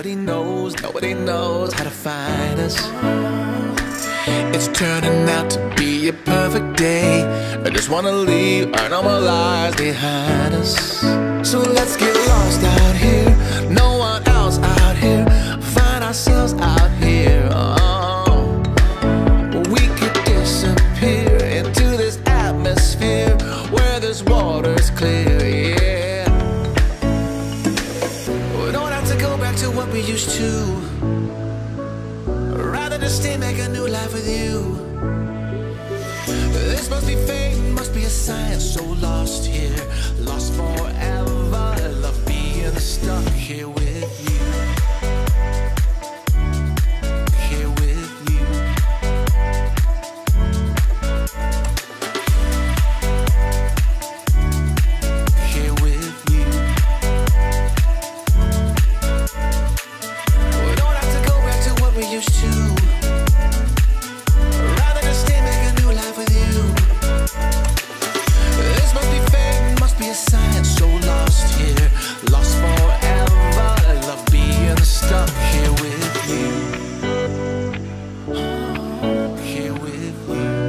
nobody knows how to find us. It's turning out to be a perfect day. I just wanna leave our normal lives behind us. So let's get lost out here, no one else out here. Find ourselves out here. We could disappear into this atmosphere where this water's clear, yeah. We don't have to go back to what we used to. Rather just stay, make a new life with you. This must be fate, must be a sign. So lost here, lost forever. Love being stuck here with you. Here with you. Here with you. We don't have to go back to what we used to. Rather just stay, make a new life with you. This must be fate, must be a sign. So lost here, lost forever. Love being stuck here with you. Here with you.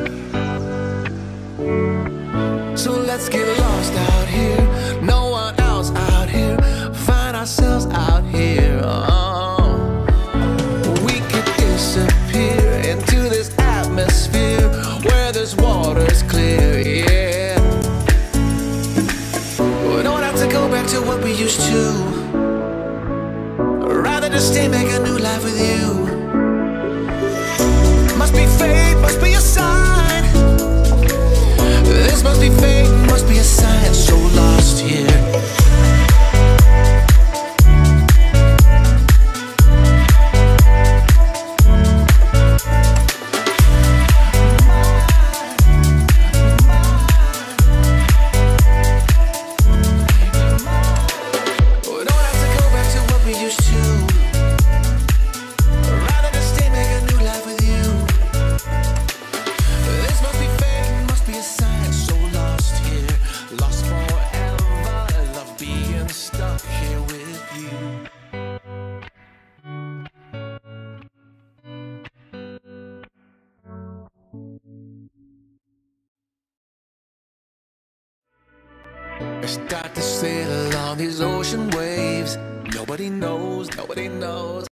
So let's get lost out here, no one else out here. Find ourselves out here. We could disappear into this atmosphere where this water's clear, yeah. We don't have to go back to what we used to. Rather just stay, make a new life with you. Must be fate, must be a sign. This must be fate, must be a sign. So lost here. We don't have to go back to what we used to. Rather just stay, make a new life with you. This must be fate, must be a sign. So lost here, lost forever. Love being stuck here with you. I start to sail along these ocean waves. Nobody knows, nobody knows.